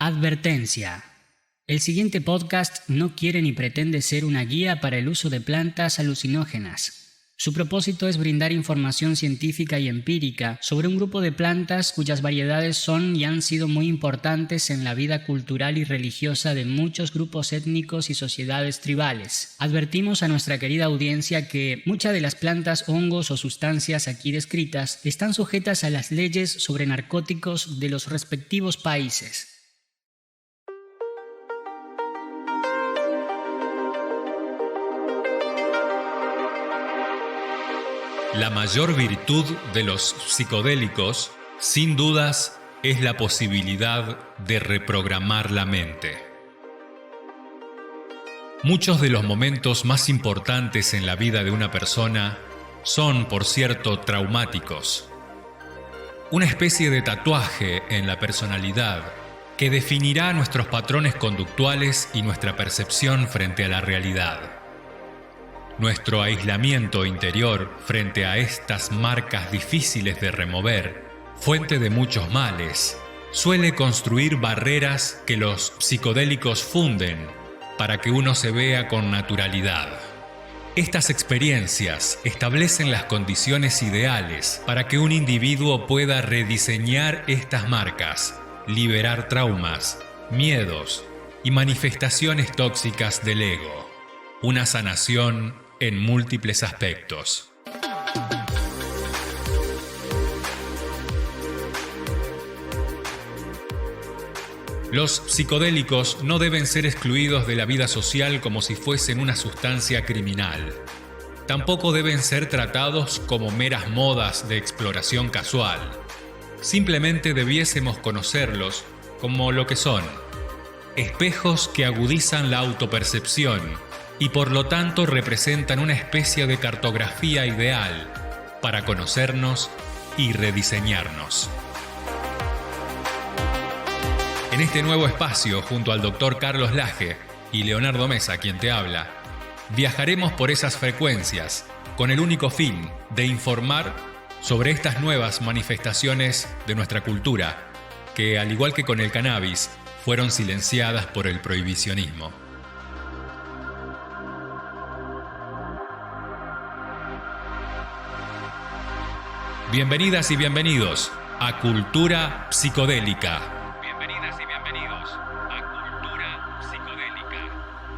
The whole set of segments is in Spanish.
Advertencia. El siguiente podcast no quiere ni pretende ser una guía para el uso de plantas alucinógenas. Su propósito es brindar información científica y empírica sobre un grupo de plantas cuyas variedades son y han sido muy importantes en la vida cultural y religiosa de muchos grupos étnicos y sociedades tribales. Advertimos a nuestra querida audiencia que muchas de las plantas, hongos o sustancias aquí descritas están sujetas a las leyes sobre narcóticos de los respectivos países. La mayor virtud de los psicodélicos, sin dudas, es la posibilidad de reprogramar la mente. Muchos de los momentos más importantes en la vida de una persona son, por cierto, traumáticos. Una especie de tatuaje en la personalidad que definirá nuestros patrones conductuales y nuestra percepción frente a la realidad. Nuestro aislamiento interior frente a estas marcas difíciles de remover, fuente de muchos males, suele construir barreras que los psicodélicos funden para que uno se vea con naturalidad. Estas experiencias establecen las condiciones ideales para que un individuo pueda rediseñar estas marcas, liberar traumas, miedos y manifestaciones tóxicas del ego. Una sanación en múltiples aspectos. Los psicodélicos no deben ser excluidos de la vida social como si fuesen una sustancia criminal. Tampoco deben ser tratados como meras modas de exploración casual. Simplemente debiésemos conocerlos como lo que son: espejos que agudizan la autopercepción y por lo tanto representan una especie de cartografía ideal para conocernos y rediseñarnos. En este nuevo espacio, junto al Dr. Carlos Laje y Leonardo Mesa, quien te habla, viajaremos por esas frecuencias con el único fin de informar sobre estas nuevas manifestaciones de nuestra cultura, que, al igual que con el cannabis, fueron silenciadas por el prohibicionismo. Bienvenidas y bienvenidos a Cultura Psicodélica. Bienvenidas y bienvenidos a Cultura Psicodélica.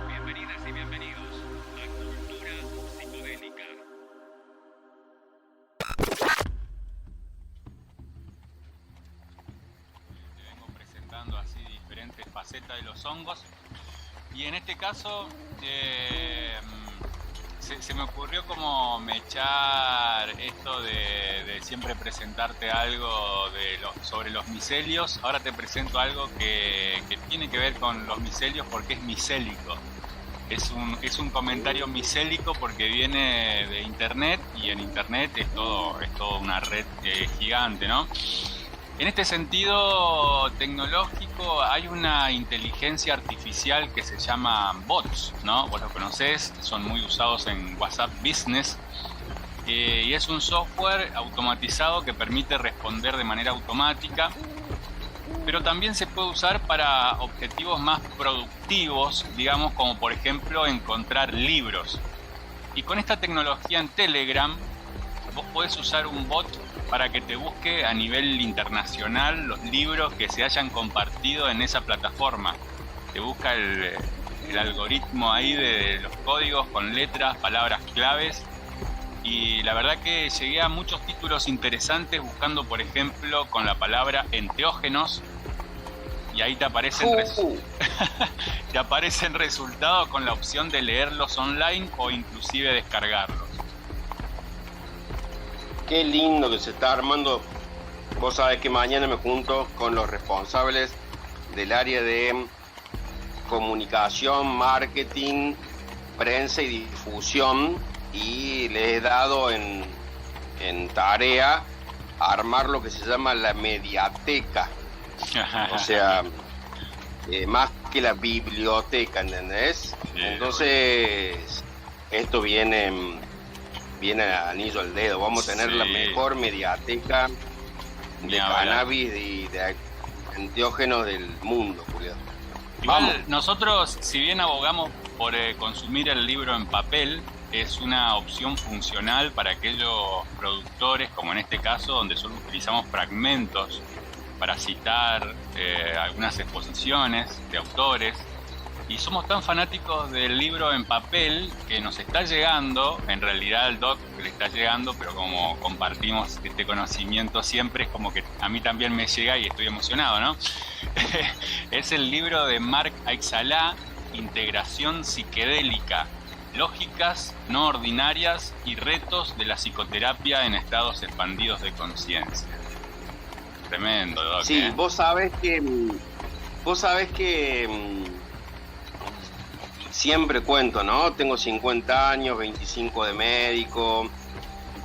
Bienvenidas y bienvenidos a Cultura Psicodélica. Te vengo presentando así diferentes facetas de los hongos y en este caso se me ocurrió como mechar esto de siempre presentarte algo sobre los micelios. Ahora te presento algo que tiene que ver con los micelios porque es micélico. Es un comentario micélico porque viene de internet y en internet es todo una red gigante, ¿no? En este sentido tecnológico hay una inteligencia artificial que se llama bots, ¿no? Vos lo conocés, son muy usados en WhatsApp Business y es un software automatizado que permite responder de manera automática, pero también se puede usar para objetivos más productivos, digamos, como por ejemplo encontrar libros. Y con esta tecnología en Telegram vos podés usar un bot para que te busque a nivel internacional los libros que se hayan compartido en esa plataforma. Te busca el algoritmo ahí de los códigos con letras, palabras claves. Y la verdad que llegué a muchos títulos interesantes buscando, por ejemplo, con la palabra enteógenos. Y ahí te aparecen, te aparecen resultados con la opción de leerlos online o inclusive descargarlos. Qué lindo que se está armando. Vos sabés que mañana me junto con los responsables del área de comunicación, marketing, prensa y difusión y les he dado en tarea armar lo que se llama la mediateca. O sea, más que la biblioteca, ¿entendés? Entonces, esto viene a anillo al dedo. Vamos a tener la mejor mediateca de cannabis y de enteógenos del mundo, Julián. Igual, nosotros, si bien abogamos por consumir el libro en papel, es una opción funcional para aquellos productores, como en este caso, donde solo utilizamos fragmentos para citar algunas exposiciones de autores. Y somos tan fanáticos del libro en papel que nos está llegando, en realidad al doc le está llegando, pero como compartimos este conocimiento siempre, es como que a mí también me llega y estoy emocionado, ¿no? Es el libro de Mark Aixalá, Integración psiquedélica, lógicas no ordinarias y retos de la psicoterapia en estados expandidos de conciencia. Tremendo, doc. Sí, vos sabés que siempre cuento, ¿no? Tengo 50 años, 25 de médico,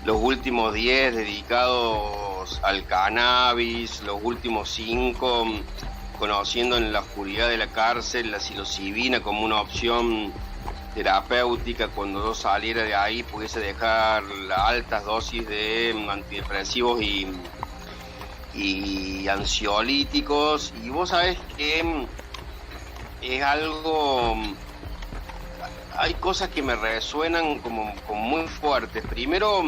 los últimos 10 dedicados al cannabis, los últimos 5 conociendo en la oscuridad de la cárcel la psilocibina como una opción terapéutica. Cuando yo saliera de ahí pudiese dejar las altas dosis de antidepresivos y ansiolíticos. Y vos sabés que es algo... Hay cosas que me resuenan como muy fuertes. Primero,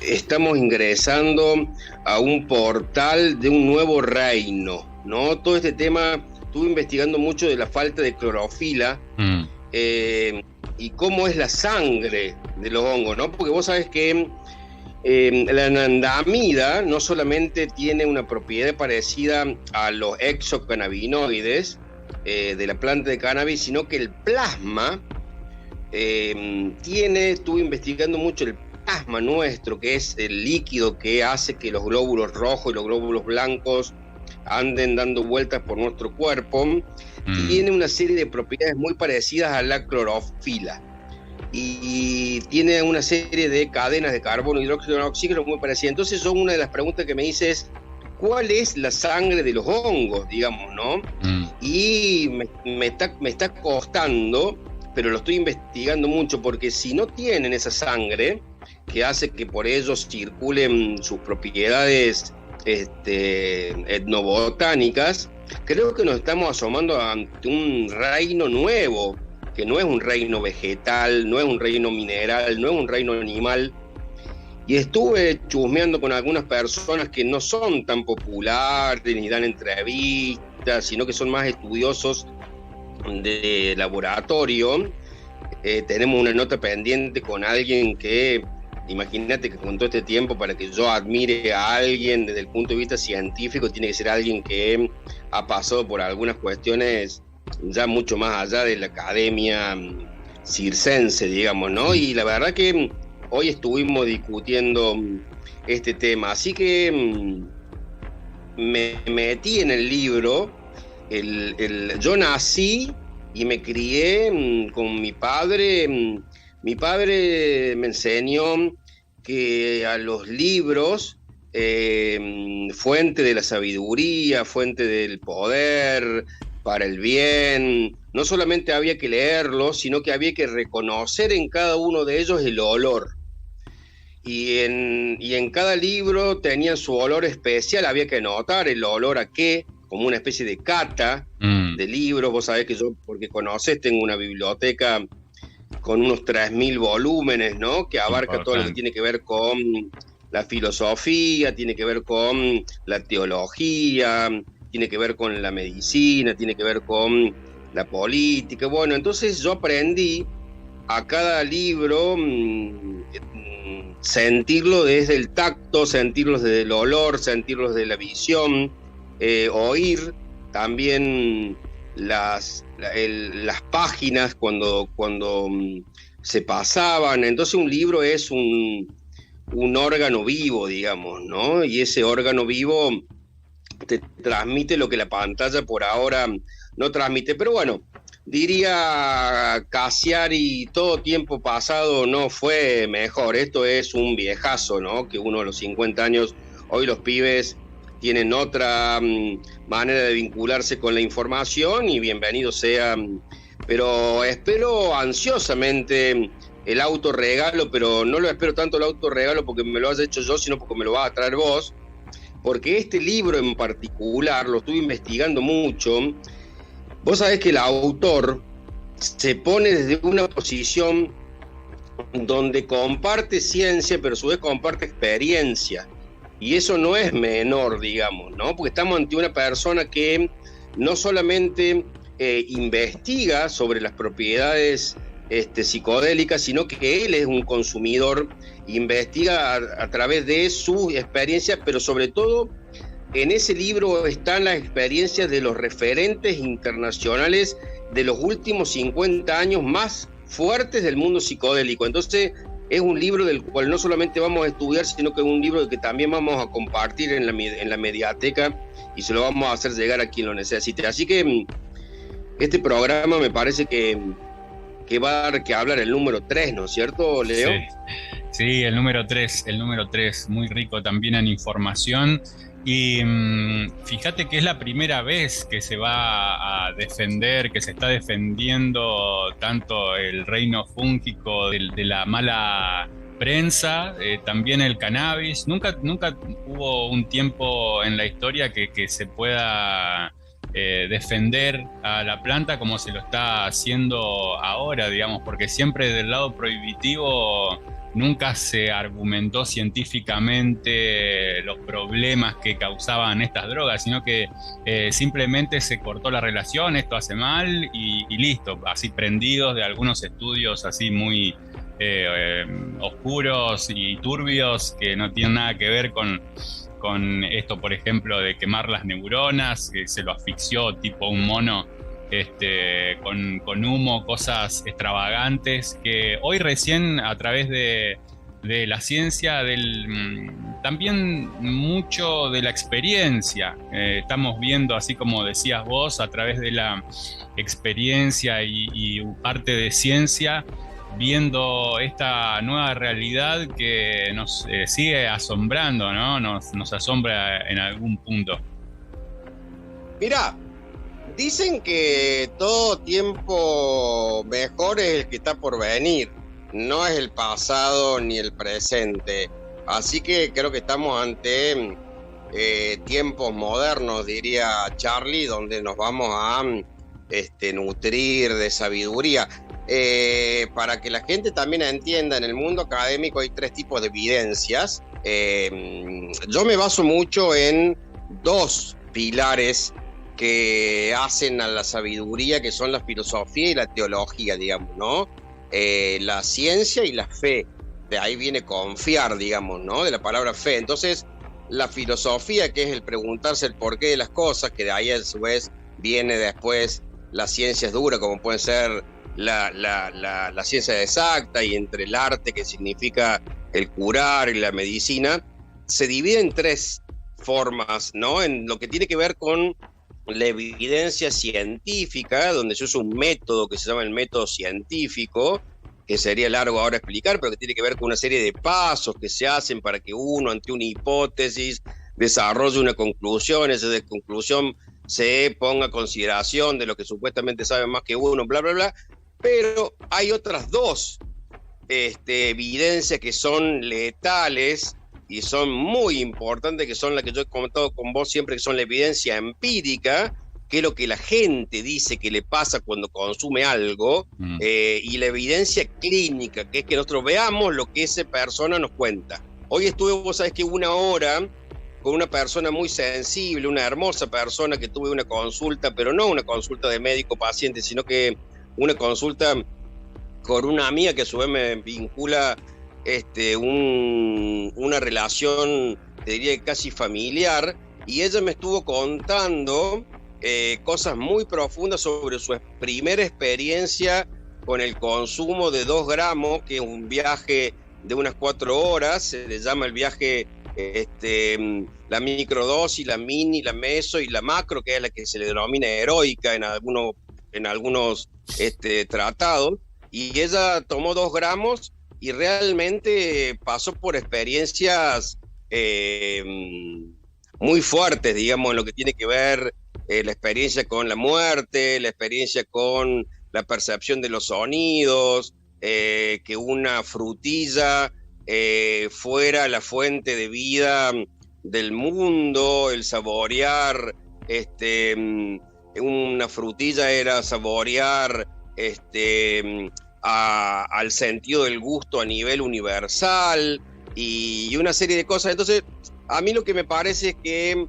estamos ingresando a un portal de un nuevo reino, ¿no? Todo este tema, estuve investigando mucho de la falta de clorofila y cómo es la sangre de los hongos, ¿no? Porque vos sabés que la anandamida no solamente tiene una propiedad parecida a los exocannabinoides de la planta de cannabis, sino que el plasma estuve investigando mucho el plasma nuestro, que es el líquido que hace que los glóbulos rojos y los glóbulos blancos anden dando vueltas por nuestro cuerpo. Tiene una serie de propiedades muy parecidas a la clorofila y tiene una serie de cadenas de carbono, hidróxido, oxígeno muy parecidas. Entonces una de las preguntas que me hice es ¿cuál es la sangre de los hongos, digamos, no? Y me está costando, pero lo estoy investigando mucho, porque si no tienen esa sangre que hace que por ellos circulen sus propiedades etnobotánicas, creo que nos estamos asomando ante un reino nuevo, que no es un reino vegetal, no es un reino mineral, no es un reino animal. Y estuve chusmeando con algunas personas que no son tan populares ni dan entrevistas, sino que son más estudiosos de laboratorio. Tenemos una nota pendiente con alguien que, imagínate que con todo este tiempo, para que yo admire a alguien desde el punto de vista científico, tiene que ser alguien que ha pasado por algunas cuestiones ya mucho más allá de la academia circense, digamos, ¿no? Y la verdad que hoy estuvimos discutiendo este tema, así que me metí en el libro. Yo nací y me crié con mi padre. Mi padre me enseñó que a los libros, fuente de la sabiduría, fuente del poder, para el bien, no solamente había que leerlos, sino que había que reconocer en cada uno de ellos el olor. Y en cada libro tenían su olor especial, había que anotar el olor a qué, como una especie de cata de libros. Vos sabés que yo, porque conocés, tengo una biblioteca con unos 3.000 volúmenes, ¿no? Que abarca todo lo que tiene que ver con la filosofía, tiene que ver con la teología, tiene que ver con la medicina, tiene que ver con la política. Bueno, entonces yo aprendí a cada libro sentirlo desde el tacto, sentirlo desde el olor, sentirlo desde la visión, oír también las páginas cuando se pasaban. Entonces un libro es un órgano vivo, digamos, ¿no? Y ese órgano vivo te transmite lo que la pantalla por ahora no transmite. Pero bueno, diría Cassiari, todo tiempo pasado no fue mejor. Esto es un viejazo, ¿no? Que uno a los 50 años, hoy los pibes tienen otra manera de vincularse con la información y bienvenido sea. Pero espero ansiosamente el autorregalo, pero no lo espero tanto el autorregalo porque me lo has hecho yo, sino porque me lo vas a traer vos, porque este libro en particular lo estuve investigando mucho. Vos sabés que el autor se pone desde una posición donde comparte ciencia, pero a su vez comparte experiencia. Y eso no es menor, digamos, ¿no? Porque estamos ante una persona que no solamente investiga sobre las propiedades psicodélicas, sino que él es un consumidor, investiga a través de su experiencia, pero sobre todo en ese libro están las experiencias de los referentes internacionales de los últimos 50 años más fuertes del mundo psicodélico. Entonces es un libro del cual no solamente vamos a estudiar, sino que es un libro que también vamos a compartir en la mediateca y se lo vamos a hacer llegar a quien lo necesite. Así que este programa me parece que va a dar que hablar el número 3, ¿no es cierto, Leo? Sí, el número 3, muy rico también en información. Y fíjate que es la primera vez que se va a defender, que se está defendiendo tanto el reino fúngico de la mala prensa, también el cannabis. Nunca hubo un tiempo en la historia que se pueda defender a la planta como se lo está haciendo ahora, digamos, porque siempre del lado prohibitivo nunca se argumentó científicamente los problemas que causaban estas drogas, sino que simplemente se cortó la relación, esto hace mal y listo, así prendidos de algunos estudios así muy oscuros y turbios que no tienen nada que ver con esto, por ejemplo, de quemar las neuronas, que se lo asfixió tipo un mono con humo, cosas extravagantes que hoy recién a través de la ciencia, también mucho de la experiencia, estamos viendo, así como decías vos, a través de la experiencia y parte de ciencia, viendo esta nueva realidad que nos sigue asombrando, ¿no? Nos asombra en algún punto. Mirá, dicen que todo tiempo mejor es el que está por venir, no es el pasado ni el presente. Así que creo que estamos ante tiempos modernos, diría Charlie, donde nos vamos a nutrir de sabiduría. Para que la gente también entienda, en el mundo académico hay 3 tipos de evidencias. Yo me baso mucho en 2 pilares que hacen a la sabiduría, que son la filosofía y la teología, digamos, ¿no? La ciencia y la fe. De ahí viene confiar, digamos, ¿no? De la palabra fe. Entonces, la filosofía, que es el preguntarse el porqué de las cosas, que de ahí a su vez viene después las ciencias duras, como pueden ser la ciencia exacta, y entre el arte, que significa el curar, y la medicina, se divide en 3 formas, ¿no? En lo que tiene que ver con la evidencia científica, donde se usa un método que se llama el método científico, que sería largo ahora explicar, pero que tiene que ver con una serie de pasos que se hacen para que uno, ante una hipótesis, desarrolle una conclusión, esa conclusión se ponga a consideración de lo que supuestamente sabe más que uno, bla, bla, bla. Pero hay otras 2 evidencias que son letales y son muy importantes, que son las que yo he comentado con vos siempre, que son la evidencia empírica, que es lo que la gente dice que le pasa cuando consume algo, y la evidencia clínica, que es que nosotros veamos lo que esa persona nos cuenta. Hoy estuve, vos sabés que 1 hora con una persona muy sensible, una hermosa persona, que tuve una consulta, pero no una consulta de médico-paciente, sino que una consulta con una amiga que a su vez me vincula una relación, te diría que casi familiar, y ella me estuvo contando cosas muy profundas sobre su primera experiencia con el consumo de 2 gramos, que es un viaje de unas 4 horas, se le llama el viaje la microdosis, la mini, la meso y la macro, que es la que se le denomina heroica en algunos tratados, y ella tomó 2 gramos y realmente pasó por experiencias muy fuertes, digamos, en lo que tiene que ver la experiencia con la muerte, la experiencia con la percepción de los sonidos, que una frutilla fuera la fuente de vida del mundo, el saborear una frutilla era saborear al sentido del gusto a nivel universal y una serie de cosas. Entonces, a mí lo que me parece es que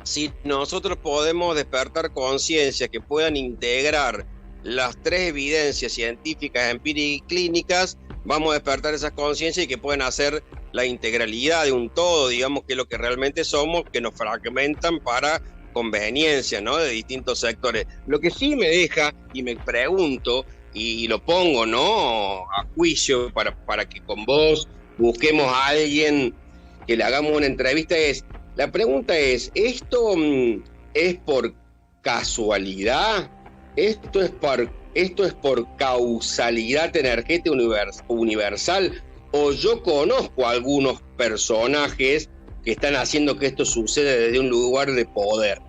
si nosotros podemos despertar conciencias que puedan integrar las tres evidencias científicas, empíricas y clínicas, vamos a despertar esas conciencias y que puedan hacer la integralidad de un todo, digamos, que es lo que realmente somos, que nos fragmentan para conveniencia, ¿no?, de distintos sectores. Lo que sí me deja, y me pregunto, y lo pongo, ¿no?, a juicio para que con vos busquemos a alguien que le hagamos una entrevista, la pregunta es, ¿esto es por casualidad? ¿Esto es por causalidad energética universal? ¿O yo conozco a algunos personajes que están haciendo que esto suceda desde un lugar de poder?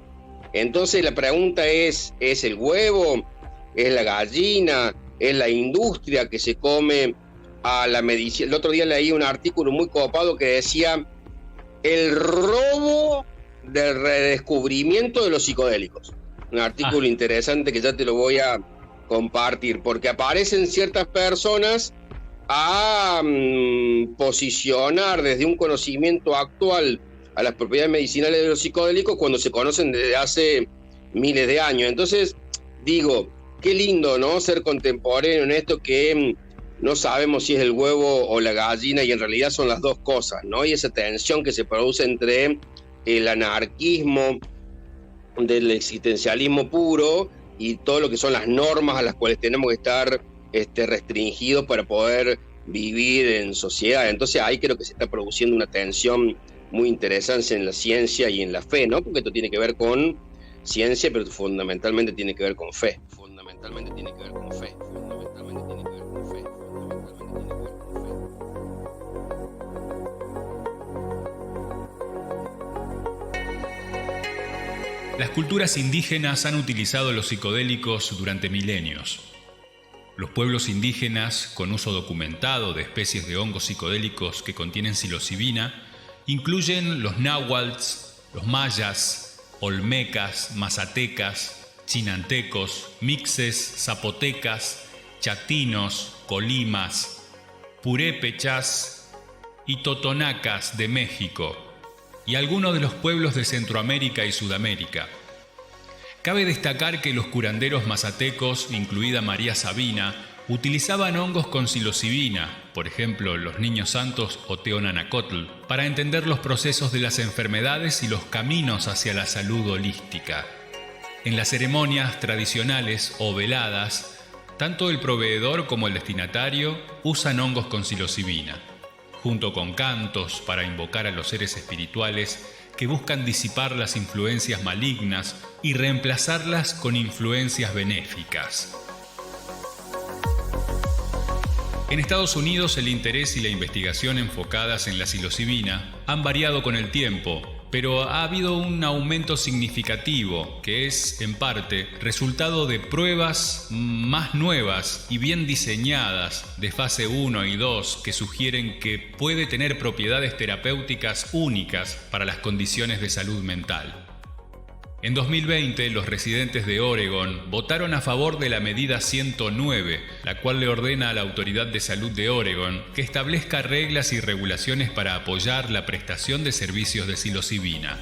Entonces la pregunta ¿es el huevo? ¿Es la gallina? ¿Es la industria que se come a la medicina? El otro día leí un artículo muy copado que decía el robo del redescubrimiento de los psicodélicos. Un artículo interesante que ya te lo voy a compartir, porque aparecen ciertas personas a posicionar desde un conocimiento actual a las propiedades medicinales de los psicodélicos cuando se conocen desde hace miles de años. Entonces, digo, qué lindo, ¿no?, ser contemporáneo en esto que no sabemos si es el huevo o la gallina y en realidad son las dos cosas, ¿no? Y esa tensión que se produce entre el anarquismo del existencialismo puro y todo lo que son las normas a las cuales tenemos que estar restringidos para poder vivir en sociedad. Entonces ahí creo que se está produciendo una tensión muy interesante en la ciencia y en la fe, ¿no? Porque esto tiene que ver con ciencia, pero fundamentalmente tiene que ver con fe. Fundamentalmente tiene que ver con fe. Fundamentalmente tiene que ver con fe. Las culturas indígenas han utilizado los psicodélicos durante milenios. Los pueblos indígenas, con uso documentado de especies de hongos psicodélicos que contienen psilocibina, incluyen los náhuatls, los mayas, olmecas, mazatecas, chinantecos, mixes, zapotecas, chatinos, colimas, purépechas y totonacas de México, y algunos de los pueblos de Centroamérica y Sudamérica. Cabe destacar que los curanderos mazatecos, incluida María Sabina, utilizaban hongos con psilocibina, por ejemplo los niños santos o Teonanacotl, para entender los procesos de las enfermedades y los caminos hacia la salud holística. En las ceremonias tradicionales o veladas, tanto el proveedor como el destinatario usan hongos con psilocibina, junto con cantos para invocar a los seres espirituales que buscan disipar las influencias malignas y reemplazarlas con influencias benéficas. En Estados Unidos, el interés y la investigación enfocadas en la psilocibina han variado con el tiempo, pero ha habido un aumento significativo que es, en parte, resultado de pruebas más nuevas y bien diseñadas de fase 1 y 2 que sugieren que puede tener propiedades terapéuticas únicas para las condiciones de salud mental. En 2020, los residentes de Oregon votaron a favor de la medida 109, la cual le ordena a la Autoridad de Salud de Oregon que establezca reglas y regulaciones para apoyar la prestación de servicios de psilocibina.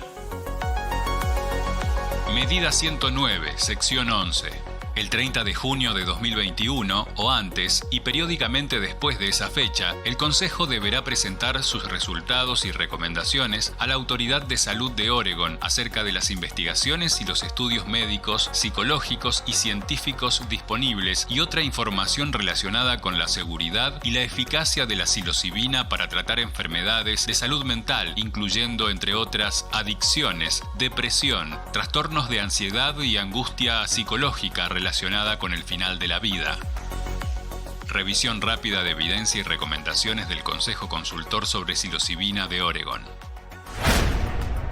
Medida 109, sección 11. El 30 de junio de 2021 o antes y periódicamente después de esa fecha, el Consejo deberá presentar sus resultados y recomendaciones a la Autoridad de Salud de Oregon acerca de las investigaciones y los estudios médicos, psicológicos y científicos disponibles y otra información relacionada con la seguridad y la eficacia de la psilocibina para tratar enfermedades de salud mental, incluyendo, entre otras, adicciones, depresión, trastornos de ansiedad y angustia psicológica relacionada con el final de la vida. Revisión rápida de evidencia y recomendaciones del Consejo Consultor sobre psilocibina de Oregon.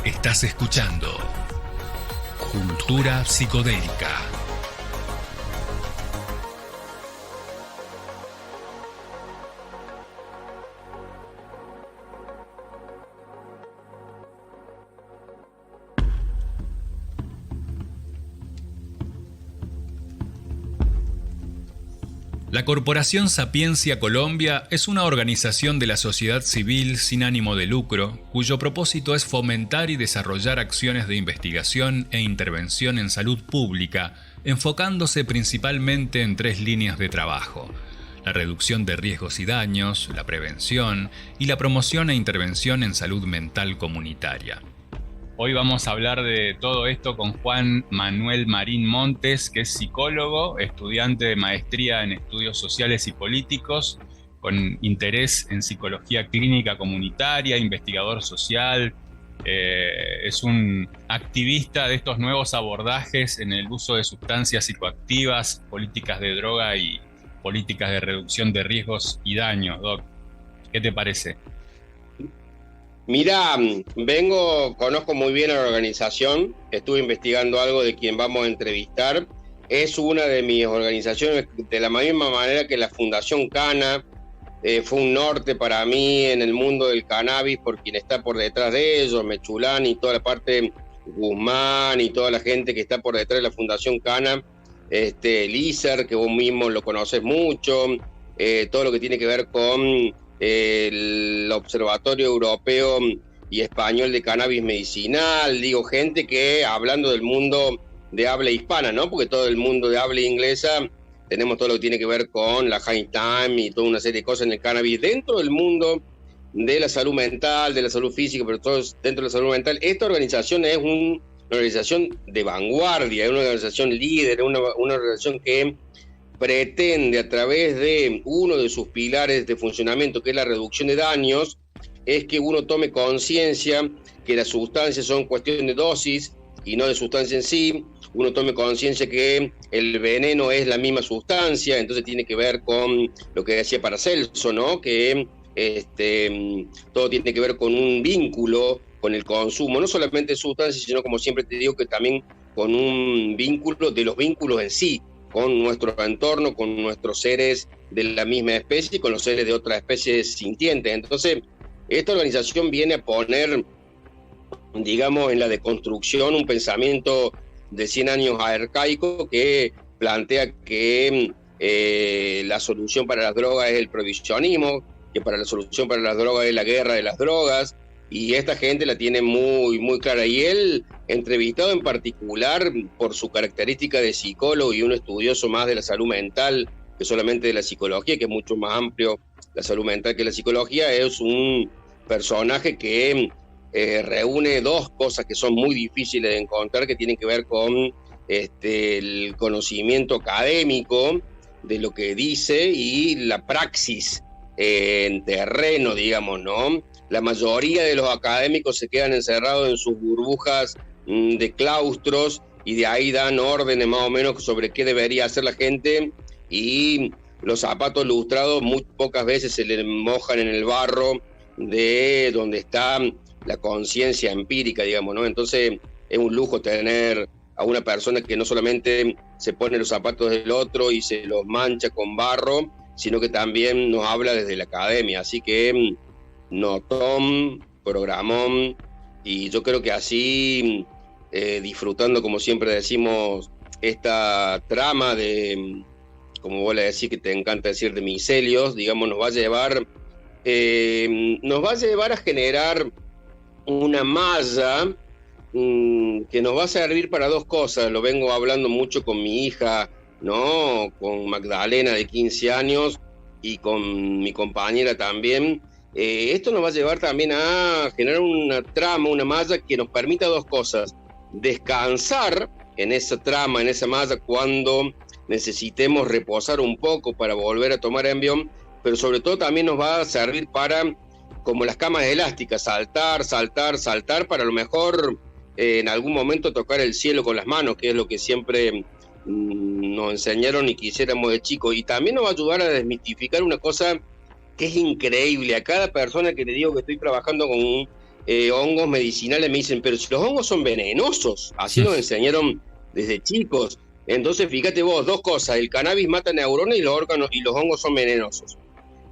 Estás escuchando Cultura Psicodélica. La Corporación Sapiencia Colombia es una organización de la sociedad civil sin ánimo de lucro, cuyo propósito es fomentar y desarrollar acciones de investigación e intervención en salud pública, enfocándose principalmente en 3 líneas de trabajo: la reducción de riesgos y daños, la prevención y la promoción e intervención en salud mental comunitaria. Hoy vamos a hablar de todo esto con Juan Manuel Marín Montes, que es psicólogo, estudiante de maestría en estudios sociales y políticos, con interés en psicología clínica comunitaria, investigador social. Es un activista de estos nuevos abordajes en el uso de sustancias psicoactivas, políticas de droga y políticas de reducción de riesgos y daños. Doc, ¿qué te parece? Mira, conozco muy bien a la organización, estuve investigando algo de quien vamos a entrevistar. Es una de mis organizaciones, de la misma manera que la Fundación Cana, fue un norte para mí en el mundo del cannabis, por quien está por detrás de ellos, Mechulán y toda la parte Guzmán y toda la gente que está por detrás de la Fundación Cana, Lícer, que vos mismo lo conoces mucho, todo lo que tiene que ver con el Observatorio Europeo y Español de Cannabis Medicinal, digo, gente que, hablando del mundo de habla hispana, ¿no? Porque todo el mundo de habla inglesa, tenemos todo lo que tiene que ver con la high time y toda una serie de cosas en el cannabis, dentro del mundo de la salud mental, de la salud física, pero todo dentro de la salud mental. Esta organización es una organización de vanguardia, es una organización líder, una organización que pretende, a través de uno de sus pilares de funcionamiento, que es la reducción de daños, es que uno tome conciencia que las sustancias son cuestión de dosis y no de sustancia en sí. Uno tome conciencia que el veneno es la misma sustancia, entonces tiene que ver con lo que decía Paracelso, ¿no? Que todo tiene que ver con un vínculo con el consumo, no solamente de sustancias, sino, como siempre te digo, que también con un vínculo de los vínculos en sí, con nuestro entorno, con nuestros seres de la misma especie y con los seres de otras especies sintientes. Entonces, esta organización viene a poner, digamos, en la deconstrucción un pensamiento de 100 años arcaico que plantea que la solución para las drogas es el prohibicionismo, que la solución para las drogas es la guerra de las drogas, y esta gente la tiene muy, muy clara. Y él, entrevistado en particular por su característica de psicólogo y un estudioso más de la salud mental que solamente de la psicología, que es mucho más amplio la salud mental que la psicología, es un personaje que reúne 2 cosas que son muy difíciles de encontrar, que tienen que ver con el conocimiento académico de lo que dice y la praxis en terreno, digamos, ¿no? La mayoría de los académicos se quedan encerrados en sus burbujas de claustros y de ahí dan órdenes más o menos sobre qué debería hacer la gente, y los zapatos lustrados muy pocas veces se les mojan en el barro de donde está la conciencia empírica, digamos, ¿no? Entonces es un lujo tener a una persona que no solamente se pone los zapatos del otro y se los mancha con barro, sino que también nos habla desde la academia. Así que notón, programón, y yo creo que así, disfrutando, como siempre decimos, esta trama de, como vos le decís que te encanta decir, de micelios, digamos, nos va a llevar a generar una malla que nos va a servir para 2 cosas. Lo vengo hablando mucho con mi hija, ¿no? Con Magdalena, de 15 años, y con mi compañera también. Esto nos va a llevar también a generar una trama, una malla que nos permita 2 cosas: descansar en esa trama, en esa malla, cuando necesitemos reposar un poco para volver a tomar envión, pero sobre todo también nos va a servir para, como las camas elásticas, saltar, para a lo mejor en algún momento tocar el cielo con las manos, que es lo que siempre nos enseñaron y quisiéramos de chicos. Y también nos va a ayudar a desmitificar una cosa que es increíble. A cada persona que le digo que estoy trabajando con hongos medicinales me dicen, pero si los hongos son venenosos, así nos enseñaron desde chicos. Entonces fíjate vos, 2 cosas: el cannabis mata neuronas y los hongos son venenosos.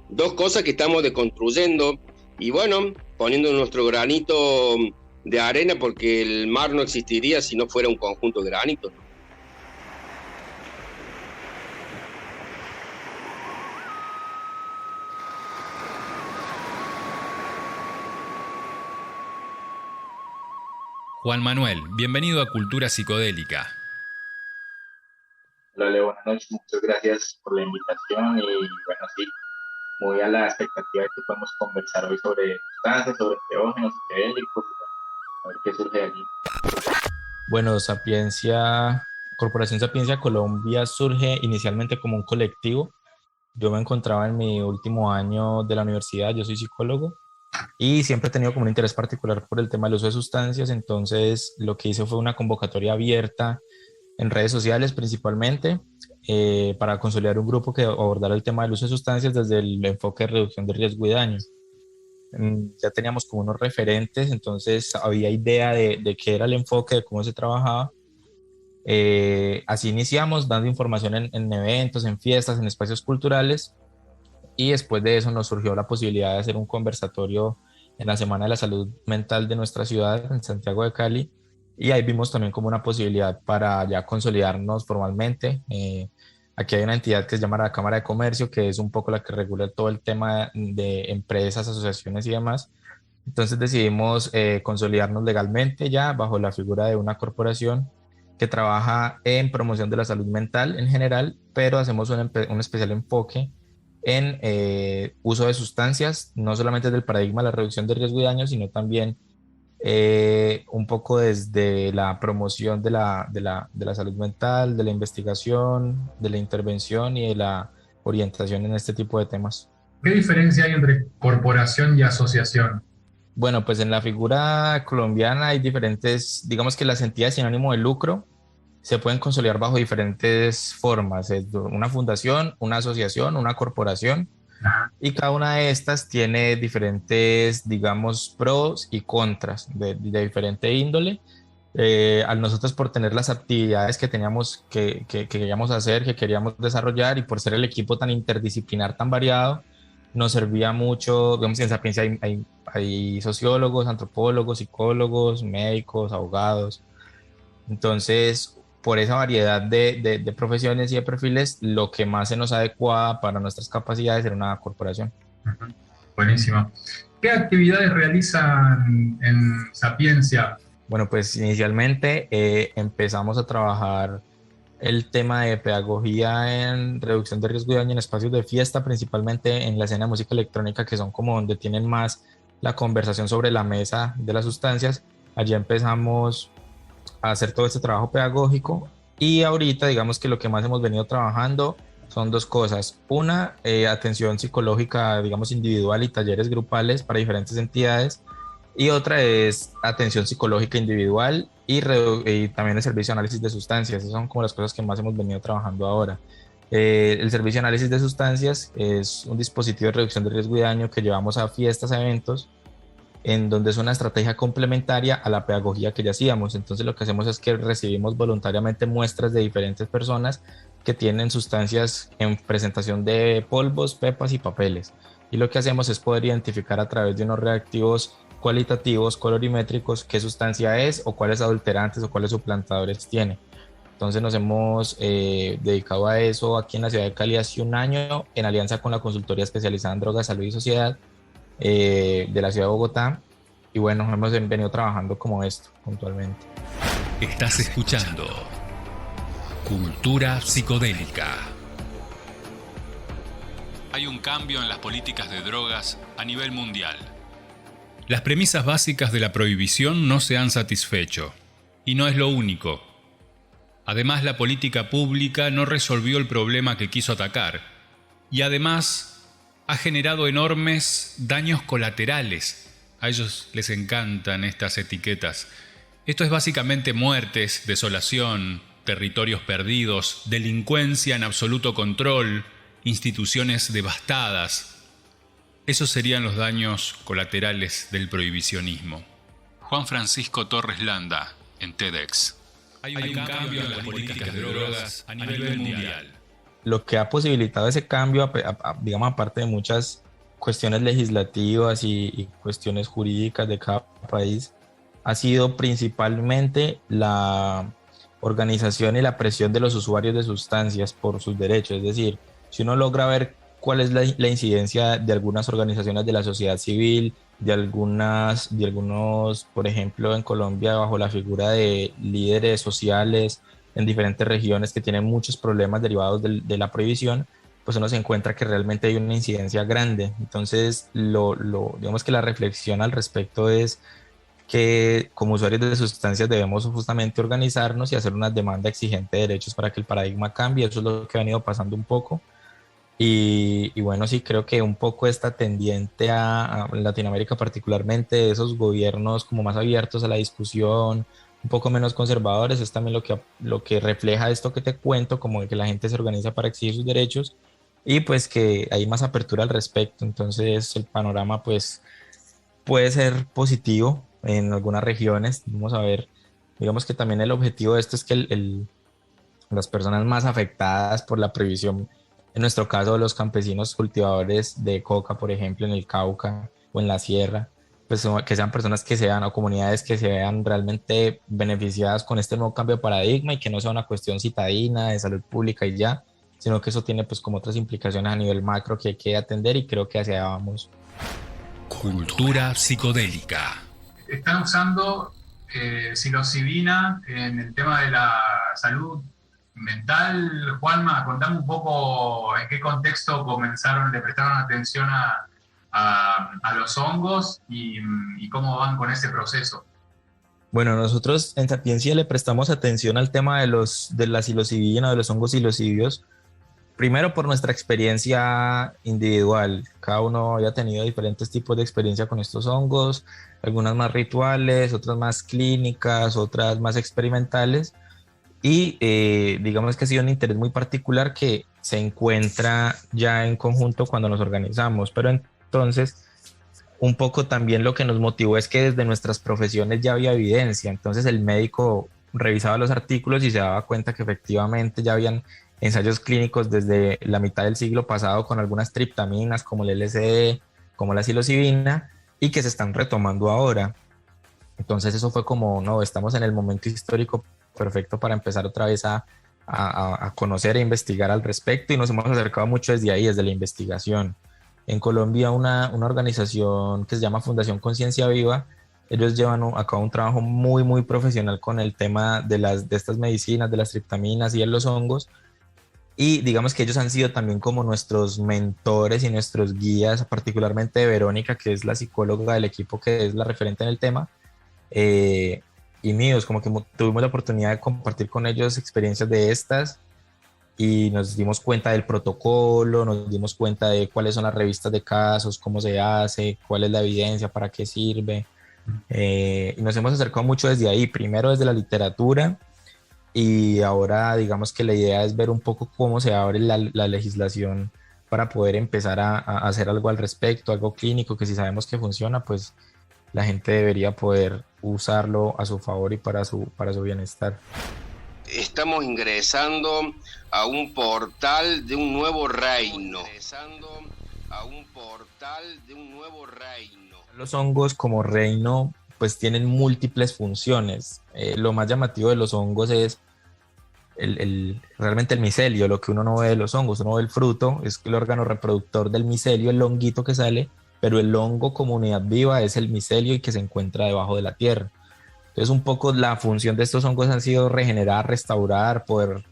2 cosas que estamos deconstruyendo, y bueno, poniendo nuestro granito de arena, porque el mar no existiría si no fuera un conjunto de granitos. Juan Manuel, bienvenido a Cultura Psicodélica. Hola, Leo, buenas noches. Muchas gracias por la invitación y bueno, sí, muy a la expectativa de que podamos conversar hoy sobre sustancias, sobre enteógenos, psicodélicos, a ver qué surge de allí. Bueno, Corporación Sapiencia Colombia surge inicialmente como un colectivo. Yo me encontraba en mi último año de la universidad, yo soy psicólogo y siempre he tenido como un interés particular por el tema del uso de sustancias, entonces lo que hice fue una convocatoria abierta en redes sociales principalmente para consolidar un grupo que abordara el tema del uso de sustancias desde el enfoque de reducción de riesgo y daño. Ya teníamos como unos referentes, entonces había idea de qué era el enfoque, de cómo se trabajaba. Así iniciamos dando información en eventos, en fiestas, en espacios culturales, y después de eso nos surgió la posibilidad de hacer un conversatorio en la Semana de la Salud Mental de nuestra ciudad, en Santiago de Cali, y ahí vimos también como una posibilidad para ya consolidarnos formalmente. Aquí hay una entidad que se llama la Cámara de Comercio, que es un poco la que regula todo el tema de empresas, asociaciones y demás. Entonces decidimos consolidarnos legalmente ya bajo la figura de una corporación que trabaja en promoción de la salud mental en general, pero hacemos un especial enfoque en uso de sustancias, no solamente desde el paradigma de la reducción de riesgo y daño, sino también un poco desde la promoción de la salud mental, de la investigación, de la intervención y de la orientación en este tipo de temas. ¿Qué diferencia hay entre corporación y asociación? Bueno, pues en la figura colombiana hay diferentes, digamos que las entidades sin ánimo de lucro se pueden consolidar bajo diferentes formas, una fundación, una asociación, una corporación, y cada una de estas tiene diferentes, digamos, pros y contras de diferente índole. A nosotros por tener las actividades que teníamos que queríamos hacer, que queríamos desarrollar, y por ser el equipo tan interdisciplinar, tan variado, nos servía mucho. Digamos que en Sapiencia hay sociólogos, antropólogos, psicólogos, médicos, abogados. Entonces, por esa variedad de profesiones y de perfiles, lo que más se nos adecua para nuestras capacidades era una corporación. Buenísimo. ¿Qué actividades realizan en Sapiencia? Bueno, pues inicialmente empezamos a trabajar el tema de pedagogía en reducción de riesgo y daño en espacios de fiesta, principalmente en la escena de música electrónica, que son como donde tienen más la conversación sobre la mesa de las sustancias. Allí empezamos a hacer todo este trabajo pedagógico, y ahorita digamos que lo que más hemos venido trabajando son dos cosas. Una, atención psicológica, digamos, individual y talleres grupales para diferentes entidades, y otra es atención psicológica individual y también el servicio de análisis de sustancias. Esas son como las cosas que más hemos venido trabajando ahora. El servicio de análisis de sustancias es un dispositivo de reducción de riesgo y daño que llevamos a fiestas, a eventos, en donde es una estrategia complementaria a la pedagogía que ya hacíamos. Entonces lo que hacemos es que recibimos voluntariamente muestras de diferentes personas que tienen sustancias en presentación de polvos, pepas y papeles. Y lo que hacemos es poder identificar a través de unos reactivos cualitativos, colorimétricos, qué sustancia es o cuáles adulterantes o cuáles suplantadores tiene. Entonces nos hemos dedicado a eso aquí en la ciudad de Cali hace un año, en alianza con la consultoría especializada en drogas, salud y sociedad de la ciudad de Bogotá, y bueno, hemos venido trabajando como esto puntualmente. Estás escuchando Cultura Psicodélica. Hay un cambio en las políticas de drogas a nivel mundial. Las premisas básicas de la prohibición no se han satisfecho, y no es lo único. Además, la política pública no resolvió el problema que quiso atacar, y además ha generado enormes daños colaterales. A ellos les encantan estas etiquetas. Esto es básicamente muertes, desolación, territorios perdidos, delincuencia en absoluto control, instituciones devastadas. Esos serían los daños colaterales del prohibicionismo. Juan Francisco Torres Landa, en TEDx. Hay un cambio en las políticas de drogas a nivel mundial. Lo que ha posibilitado ese cambio, digamos, aparte de muchas cuestiones legislativas y cuestiones jurídicas de cada país, ha sido principalmente la organización y la presión de los usuarios de sustancias por sus derechos. Es decir, si uno logra ver cuál es la incidencia de algunas organizaciones de la sociedad civil, de algunos, por ejemplo, en Colombia, bajo la figura de líderes sociales en diferentes regiones que tienen muchos problemas derivados de la prohibición, pues uno se encuentra que realmente hay una incidencia grande. Entonces, digamos que la reflexión al respecto es que como usuarios de sustancias debemos justamente organizarnos y hacer una demanda exigente de derechos para que el paradigma cambie. Eso es lo que ha venido pasando un poco. Y bueno, sí, creo que un poco está tendiente a Latinoamérica particularmente, esos gobiernos como más abiertos a la discusión, un poco menos conservadores, es también lo que refleja esto que te cuento, como que la gente se organiza para exigir sus derechos y pues que hay más apertura al respecto. Entonces el panorama pues puede ser positivo en algunas regiones. Vamos a ver, digamos que también el objetivo de esto es que las personas más afectadas por la prohibición, en nuestro caso los campesinos cultivadores de coca, por ejemplo, en el Cauca o en la sierra, pues que sean personas que sean o comunidades que se vean realmente beneficiadas con este nuevo cambio de paradigma y que no sea una cuestión citadina de salud pública y ya, sino que eso tiene pues como otras implicaciones a nivel macro que hay que atender y creo que hacia allá vamos. Cultura psicodélica. Están usando psilocibina en el tema de la salud mental. Juanma, contame un poco en qué contexto le prestaron atención a los hongos y cómo van con ese proceso. Bueno, nosotros en Sapiencia le prestamos atención al tema de la psilocibina, de los hongos psilocibios, primero por nuestra experiencia individual. Cada uno había tenido diferentes tipos de experiencia con estos hongos, algunas más rituales, otras más clínicas, otras más experimentales. Y digamos que ha sido un interés muy particular que se encuentra ya en conjunto cuando nos organizamos. Pero entonces, un poco también lo que nos motivó es que desde nuestras profesiones ya había evidencia. Entonces el médico revisaba los artículos y se daba cuenta que efectivamente ya habían ensayos clínicos desde la mitad del siglo pasado con algunas triptaminas como el LSD, como la psilocibina, y que se están retomando ahora. Entonces eso fue como, no, estamos en el momento histórico perfecto para empezar otra vez a conocer e investigar al respecto, y nos hemos acercado mucho desde ahí, desde la investigación. En Colombia una organización que se llama Fundación Conciencia Viva, ellos llevan a cabo un trabajo muy, muy profesional con el tema de estas medicinas, de las triptaminas y de los hongos, y digamos que ellos han sido también como nuestros mentores y nuestros guías, particularmente Verónica, que es la psicóloga del equipo, que es la referente en el tema, y míos, como que tuvimos la oportunidad de compartir con ellos experiencias de estas y nos dimos cuenta del protocolo, nos dimos cuenta de cuáles son las revistas de casos, cómo se hace, cuál es la evidencia, para qué sirve, y nos hemos acercado mucho desde ahí, primero desde la literatura, y ahora digamos que la idea es ver un poco cómo se abre la legislación para poder empezar a hacer algo al respecto, algo clínico, que si sabemos que funciona, pues la gente debería poder usarlo a su favor y para su bienestar. Estamos ingresando a un portal de un nuevo reino. Los hongos como reino pues tienen múltiples funciones. Lo más llamativo de los hongos es realmente el micelio, lo que uno no ve de los hongos. Uno ve el fruto, es el órgano reproductor del micelio, el honguito que sale, pero el hongo como unidad viva es el micelio y que se encuentra debajo de la tierra. Entonces un poco la función de estos hongos han sido regenerar, restaurar, poder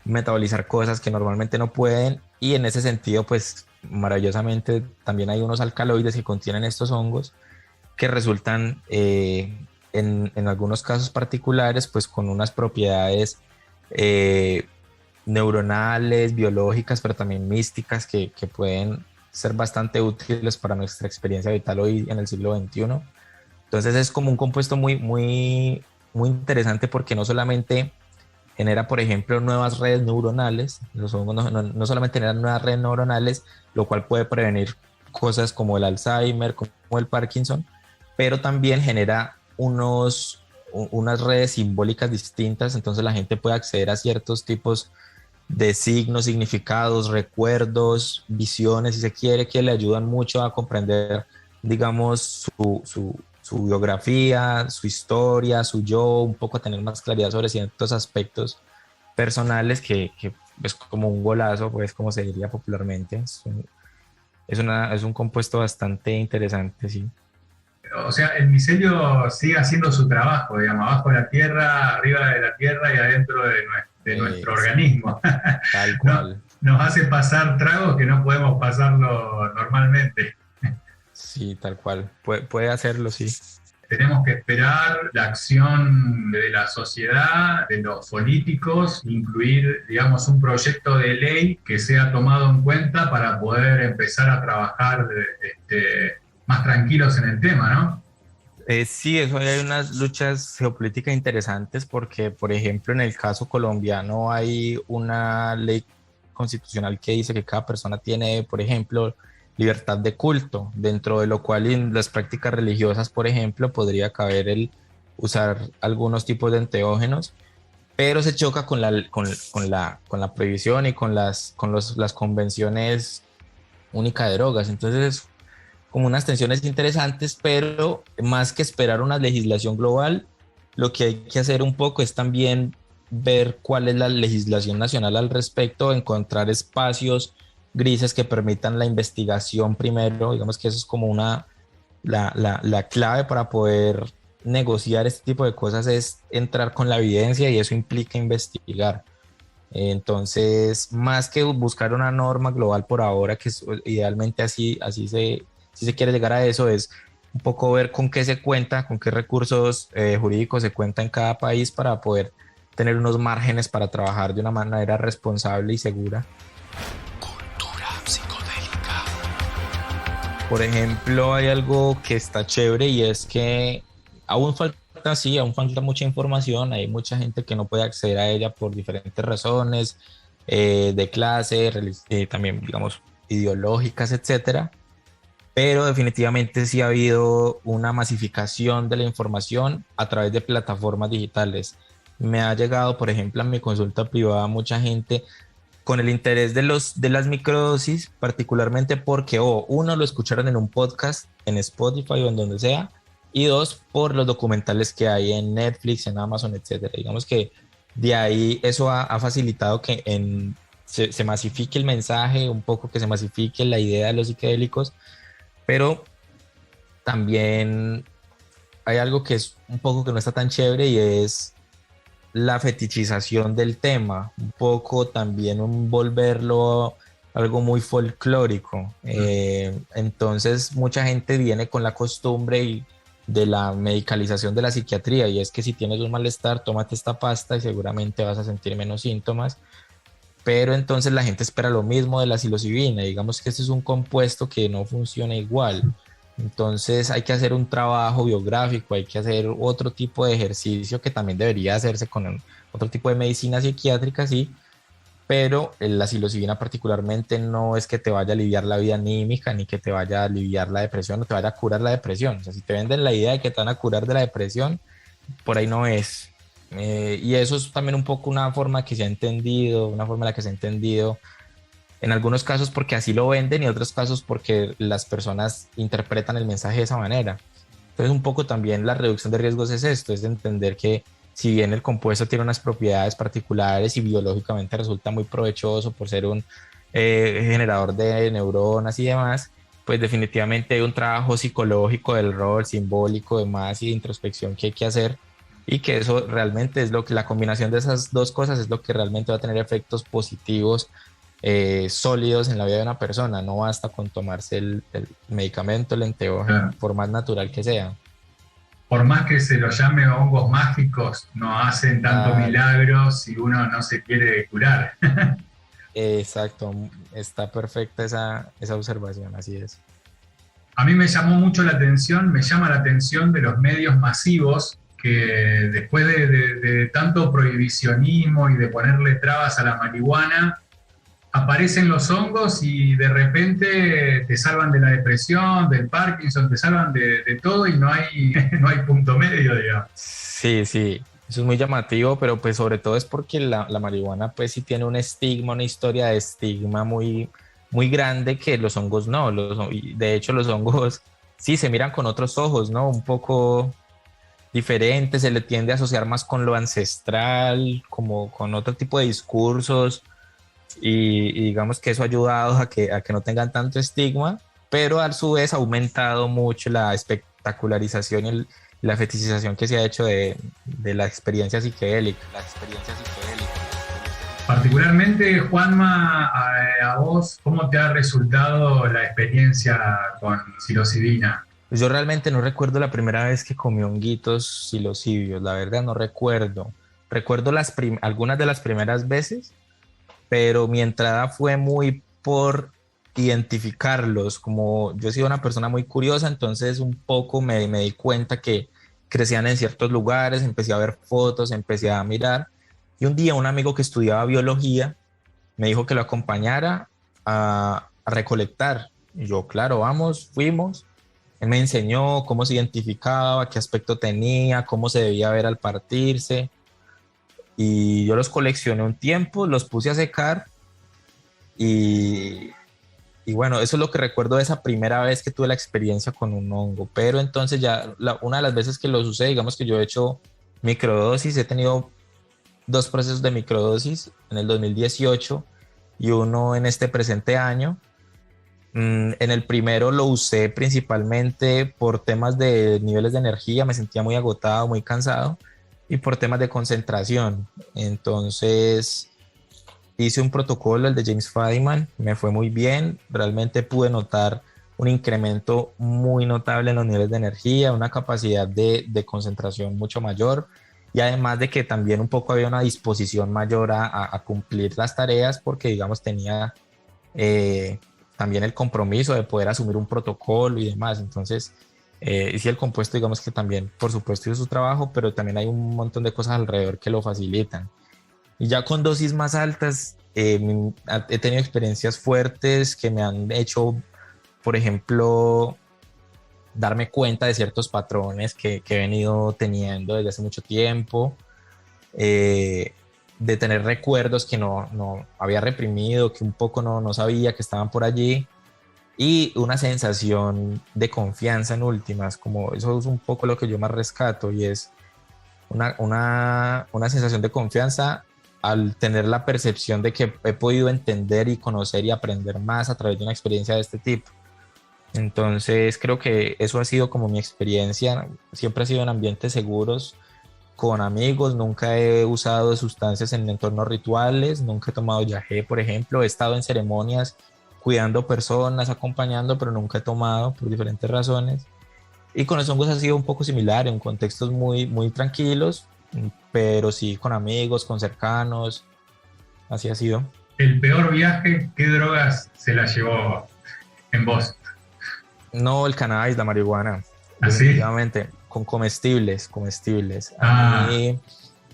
metabolizar cosas que normalmente no pueden, y en ese sentido pues maravillosamente también hay unos alcaloides que contienen estos hongos que resultan en algunos casos particulares pues con unas propiedades neuronales, biológicas, pero también místicas que pueden ser bastante útiles para nuestra experiencia vital hoy en el siglo XXI. Entonces es como un compuesto muy, muy, muy interesante porque no solamente genera, por ejemplo, nuevas redes neuronales, los hongos no solamente generan nuevas redes neuronales, lo cual puede prevenir cosas como el Alzheimer, como el Parkinson, pero también genera unas redes simbólicas distintas, entonces la gente puede acceder a ciertos tipos de signos, significados, recuerdos, visiones, si se quiere, que le ayudan mucho a comprender, digamos, su biografía, su historia, su yo, un poco a tener más claridad sobre ciertos aspectos personales que es como un golazo, pues como se diría popularmente. Es un compuesto bastante interesante, sí. O sea, el micelio sigue haciendo su trabajo, digamos, abajo de la tierra, arriba de la tierra y adentro de nuestro organismo. Tal cual. Nos hace pasar tragos que no podemos pasarlo normalmente. Sí, tal cual. Puede hacerlo, sí. Tenemos que esperar la acción de la sociedad, de los políticos, incluir, digamos, un proyecto de ley que sea tomado en cuenta para poder empezar a trabajar más tranquilos en el tema, ¿no? Sí, eso hay unas luchas geopolíticas interesantes porque, por ejemplo, en el caso colombiano hay una ley constitucional que dice que cada persona tiene, por ejemplo, libertad de culto, dentro de lo cual en las prácticas religiosas, por ejemplo, podría caber el usar algunos tipos de enteógenos, pero se choca con la prohibición y con las convenciones únicas de drogas. Entonces, como unas tensiones interesantes, pero más que esperar una legislación global, lo que hay que hacer un poco es también ver cuál es la legislación nacional al respecto, encontrar espacios grises que permitan la investigación primero. Digamos que eso es como la clave para poder negociar este tipo de cosas, es entrar con la evidencia, y eso implica investigar. Entonces, más que buscar una norma global por ahora, que es, idealmente si se quiere llegar a eso, es un poco ver con qué se cuenta, con qué recursos jurídicos se cuenta en cada país para poder tener unos márgenes para trabajar de una manera responsable y segura. Por ejemplo, hay algo que está chévere, y es que aún falta mucha información. Hay mucha gente que no puede acceder a ella por diferentes razones, de clase, también, digamos, ideológicas, etcétera. Pero definitivamente sí ha habido una masificación de la información a través de plataformas digitales. Me ha llegado, por ejemplo, a mi consulta privada mucha gente con el interés de las microdosis, particularmente porque uno, lo escucharon en un podcast, en Spotify o en donde sea, y dos, por los documentales que hay en Netflix, en Amazon, etcétera. Digamos que de ahí eso ha facilitado que se masifique el mensaje, un poco que se masifique la idea de los psicodélicos, pero también hay algo que es un poco que no está tan chévere, y es la fetichización del tema, un poco también volverlo algo muy folclórico. Entonces mucha gente viene con la costumbre de la medicalización de la psiquiatría, y es que si tienes un malestar, tómate esta pasta y seguramente vas a sentir menos síntomas. Pero entonces la gente espera lo mismo de la psilocibina, digamos que este es un compuesto que no funciona igual. Entonces hay que hacer un trabajo biográfico, hay que hacer otro tipo de ejercicio que también debería hacerse con otro tipo de medicina psiquiátrica, sí, pero la psilocibina particularmente no es que te vaya a aliviar la vida anímica, ni que te vaya a aliviar la depresión, no te vaya a curar la depresión. O sea, si te venden la idea de que te van a curar de la depresión, por ahí no es. Y eso es también un poco una forma que se ha entendido, una forma en la que se ha entendido en algunos casos porque así lo venden, y en otros casos porque las personas interpretan el mensaje de esa manera. Entonces un poco también la reducción de riesgos es esto, es de entender que si bien el compuesto tiene unas propiedades particulares y biológicamente resulta muy provechoso por ser un generador de neuronas y demás, pues definitivamente hay un trabajo psicológico del rol, simbólico, demás, y de introspección que hay que hacer, y que eso realmente es lo que la combinación de esas dos cosas es lo que realmente va a tener efectos positivos sólidos en la vida de una persona. No basta con tomarse el medicamento, el enteógeno, por más natural que sea. Por más que se lo llame hongos mágicos, no hacen tanto milagro si uno no se quiere curar. Exacto, está perfecta esa observación, así es. A mí me llama la atención de los medios masivos que después de tanto prohibicionismo y de ponerle trabas a la marihuana, aparecen los hongos y de repente te salvan de la depresión, del Parkinson, te salvan de todo, y no hay punto medio, digamos. Sí, eso es muy llamativo, pero pues sobre todo es porque la marihuana pues sí tiene un estigma, una historia de estigma muy, muy grande, que los hongos no. De hecho, los hongos sí se miran con otros ojos, ¿no? Un poco diferentes, se le tiende a asociar más con lo ancestral, como con otro tipo de discursos. Y digamos que eso ha ayudado a que no tengan tanto estigma, pero a su vez ha aumentado mucho la expectativa espectacularización y la fetichización que se ha hecho de la experiencia psiquedélica. Particularmente, Juanma, a vos, ¿cómo te ha resultado la experiencia con psilocibina? Pues yo realmente no recuerdo la primera vez que comí honguitos psilocibios, la verdad no recuerdo. Recuerdo algunas de las primeras veces, pero mi entrada fue muy por identificarlos. Como yo he sido una persona muy curiosa, entonces un poco me di cuenta que crecían en ciertos lugares, empecé a ver fotos, empecé a mirar. Y un día un amigo que estudiaba biología me dijo que lo acompañara a recolectar. Y yo, claro, vamos, fuimos. Él me enseñó cómo se identificaba, qué aspecto tenía, cómo se debía ver al partirse. Y yo los coleccioné un tiempo, los puse a secar. Y bueno, eso es lo que recuerdo de esa primera vez que tuve la experiencia con un hongo. Pero entonces ya una de las veces que los usé, digamos que yo he hecho microdosis, he tenido 2 procesos de microdosis en el 2018 y uno en este presente año. En el primero lo usé principalmente por temas de niveles de energía, me sentía muy agotado, muy cansado, y por temas de concentración. Entonces hice un protocolo, el de James Fadiman, me fue muy bien, realmente pude notar un incremento muy notable en los niveles de energía, una capacidad de concentración mucho mayor, y además de que también un poco había una disposición mayor a cumplir las tareas, porque digamos tenía también el compromiso de poder asumir un protocolo y demás. Entonces sí, el compuesto digamos que también por supuesto hizo su trabajo, pero también hay un montón de cosas alrededor que lo facilitan. Y ya con dosis más altas he tenido experiencias fuertes que me han hecho, por ejemplo, darme cuenta de ciertos patrones que he venido teniendo desde hace mucho tiempo, de tener recuerdos que no había reprimido, que un poco no sabía que estaban por allí, y una sensación de confianza en últimas, como eso es un poco lo que yo más rescato, y es una sensación de confianza al tener la percepción de que he podido entender y conocer y aprender más a través de una experiencia de este tipo. Entonces creo que eso ha sido como mi experiencia, siempre ha sido en ambientes seguros, con amigos, nunca he usado sustancias en entornos rituales, nunca he tomado yagé, por ejemplo, he estado en ceremonias cuidando personas, acompañando, pero nunca he tomado por diferentes razones. Y con los hongos ha sido un poco similar, en contextos muy, muy tranquilos, pero sí con amigos, con cercanos, así ha sido. ¿El peor viaje, qué drogas se la llevó en vos? No, el cannabis, la marihuana. ¿Ah, definitivamente, sí? Con comestibles. A mí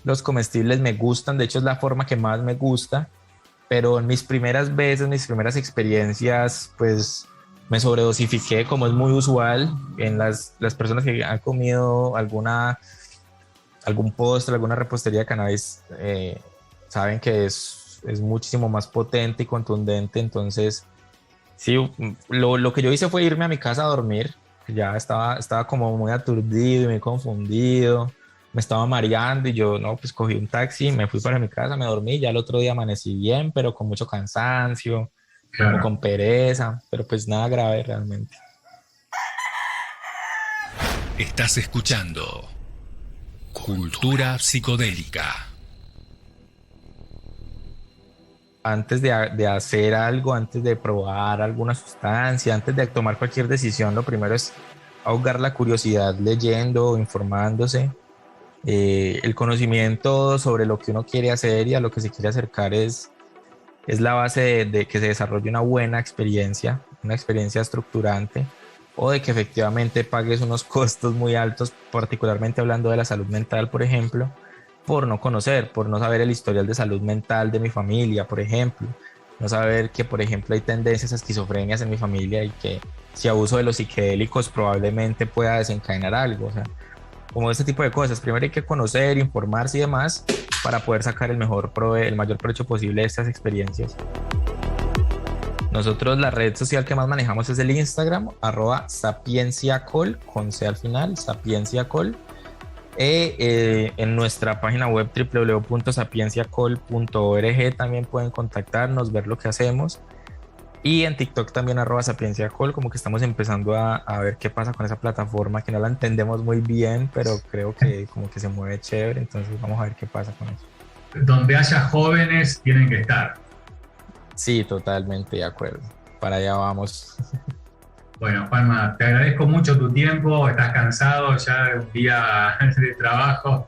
los comestibles me gustan, de hecho es la forma que más me gusta, pero en mis primeras veces, mis primeras experiencias, pues me sobredosifiqué, como es muy usual en las personas que han comido algún postre, alguna repostería de cannabis, saben que es muchísimo más potente y contundente. Entonces sí, lo que yo hice fue irme a mi casa a dormir. Ya estaba como muy aturdido y muy confundido, me estaba mareando y yo pues cogí un taxi, me fui para mi casa, me dormí, ya el otro día amanecí bien, pero con mucho cansancio, claro, como con pereza, pero pues nada grave realmente. Estás escuchando Cultura Psicodélica. Antes de hacer algo, antes de probar alguna sustancia, antes de tomar cualquier decisión, lo primero es ahogar la curiosidad leyendo, informándose. El conocimiento sobre lo que uno quiere hacer y a lo que se quiere acercar es la base de que se desarrolle una buena experiencia, una experiencia estructurante, o de que efectivamente pagues unos costos muy altos, particularmente hablando de la salud mental, por ejemplo, por no conocer, por no saber el historial de salud mental de mi familia, por ejemplo, no saber que, por ejemplo, hay tendencias a esquizofrenias en mi familia y que si abuso de los psiquedélicos probablemente pueda desencadenar algo, o sea, como este tipo de cosas. Primero hay que conocer, informarse y demás para poder sacar el mayor provecho posible de estas experiencias. Nosotros la red social que más manejamos es el Instagram, @sapienciacol, con C al final, sapienciacol. En nuestra página web www.sapienciacol.org también pueden contactarnos, ver lo que hacemos. Y en TikTok también @sapienciacol, como que estamos empezando a ver qué pasa con esa plataforma, que no la entendemos muy bien, pero creo que como que se mueve chévere, entonces vamos a ver qué pasa con eso. Donde haya jóvenes tienen que estar. Sí, totalmente de acuerdo. Para allá vamos. Bueno, Juanma, te agradezco mucho tu tiempo, estás cansado ya de un día de trabajo,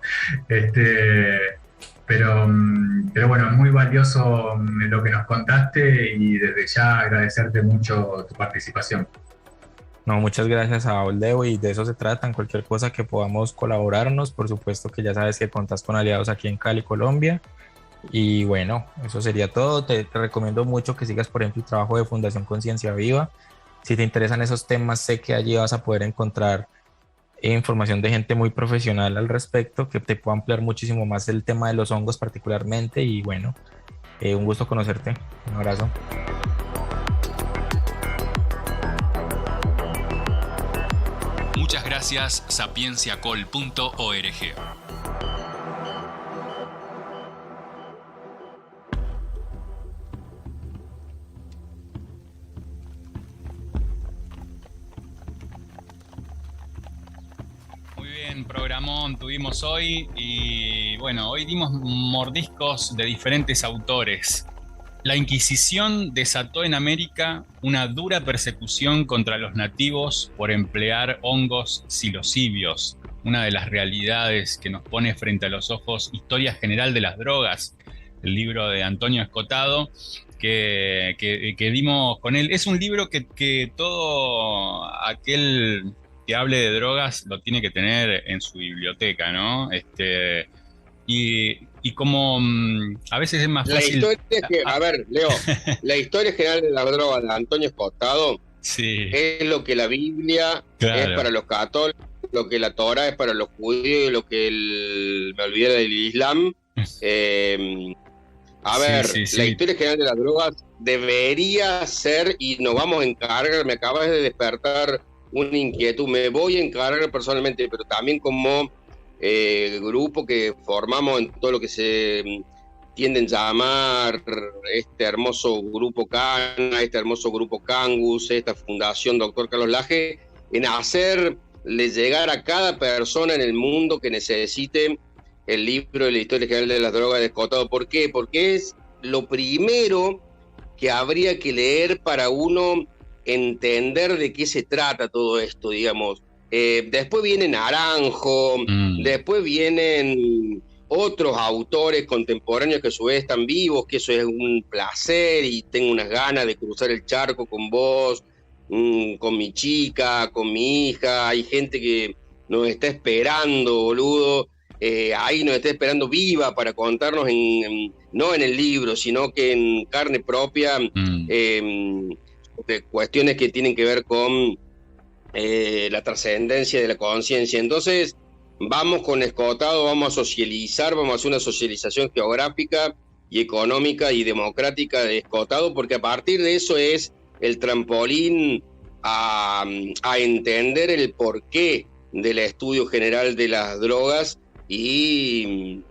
pero bueno, es muy valioso lo que nos contaste y desde ya agradecerte mucho tu participación. No, muchas gracias a Leo, y de eso se trata. En cualquier cosa que podamos colaborarnos, por supuesto que ya sabes que contás con aliados aquí en Cali, Colombia. Y bueno, eso sería todo. Te recomiendo mucho que sigas, por ejemplo, el trabajo de Fundación Conciencia Viva. Si te interesan esos temas, sé que allí vas a poder encontrar información de gente muy profesional al respecto, que te pueda ampliar muchísimo más el tema de los hongos particularmente. Y bueno, un gusto conocerte. Un abrazo. Muchas gracias, sapienciacol.org. Programón tuvimos hoy, y bueno, hoy dimos mordiscos de diferentes autores. La Inquisición desató en América una dura persecución contra los nativos por emplear hongos psilocibios, una de las realidades que nos pone frente a los ojos Historia General de las Drogas, el libro de Antonio Escotado, que dimos con él. Es un libro que todo aquel que hable de drogas lo tiene que tener en su biblioteca, ¿no? Y como a veces es más fácil... A ver, Leo, la Historia General de las Drogas de Antonio Escotado, sí, es lo que la Biblia, claro, es para los católicos, lo que la Torah es para los judíos, y lo que me olvidé del Islam. La Historia General de las Drogas debería ser, y nos vamos a encargar, me acabas de despertar una inquietud, me voy a encargar personalmente, pero también como grupo que formamos en todo lo que se tienden a llamar este hermoso grupo Cana, este hermoso grupo Cangus, esta fundación Dr. Carlos Laje, en hacerle llegar a cada persona en el mundo que necesite el libro de la Historia General de las Drogas de Escotado. ¿Por qué? Porque es lo primero que habría que leer para uno entender de qué se trata todo esto, digamos. Después viene Naranjo, después vienen otros autores contemporáneos que a su vez están vivos, que eso es un placer y tengo unas ganas de cruzar el charco con vos, con mi chica, con mi hija. Hay gente que nos está esperando, boludo, ahí nos está esperando viva para contarnos no en el libro, sino que en carne propia, de cuestiones que tienen que ver con la trascendencia de la conciencia. Entonces vamos con Escotado, vamos a socializar, vamos a hacer una socialización geográfica y económica y democrática de Escotado, porque a partir de eso es el trampolín a entender el porqué del estudio general de las drogas y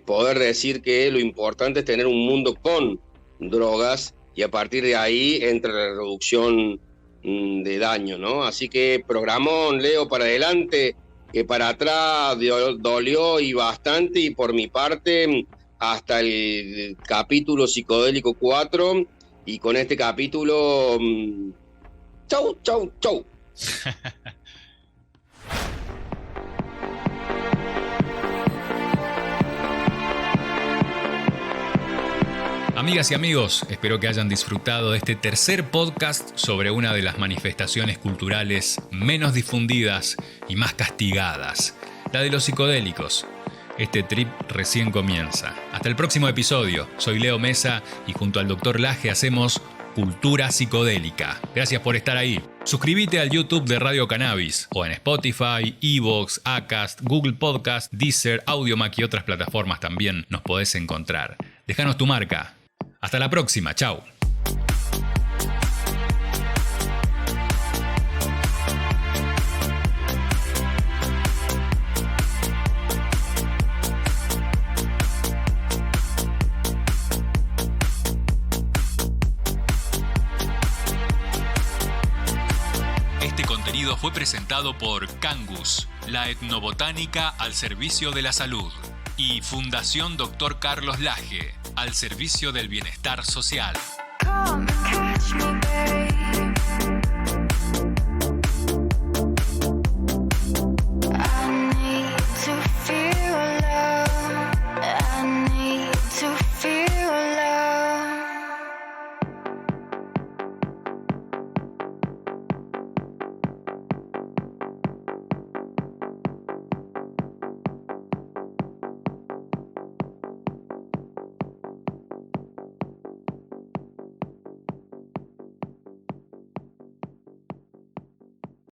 poder decir que lo importante es tener un mundo con drogas, y a partir de ahí entra la reducción de daño, ¿no? Así que programón, Leo, para adelante, que para atrás dolió y bastante, y por mi parte hasta el capítulo psicodélico 4, y con este capítulo chau, chau, chau. Amigas y amigos, espero que hayan disfrutado de este tercer podcast sobre una de las manifestaciones culturales menos difundidas y más castigadas, la de los psicodélicos. Este trip recién comienza. Hasta el próximo episodio. Soy Leo Mesa y junto al Dr. Laje hacemos Cultura Psicodélica. Gracias por estar ahí. Suscríbete al YouTube de Radio Cannabis o en Spotify, Evox, Acast, Google Podcast, Deezer, Audiomack y otras plataformas también nos podés encontrar. Déjanos tu marca. Hasta la próxima, chao. contenido fue presentado por Cangus, la etnobotánica al servicio de la salud, y Fundación Dr. Carlos Laje, al servicio del bienestar social. Come and catch me.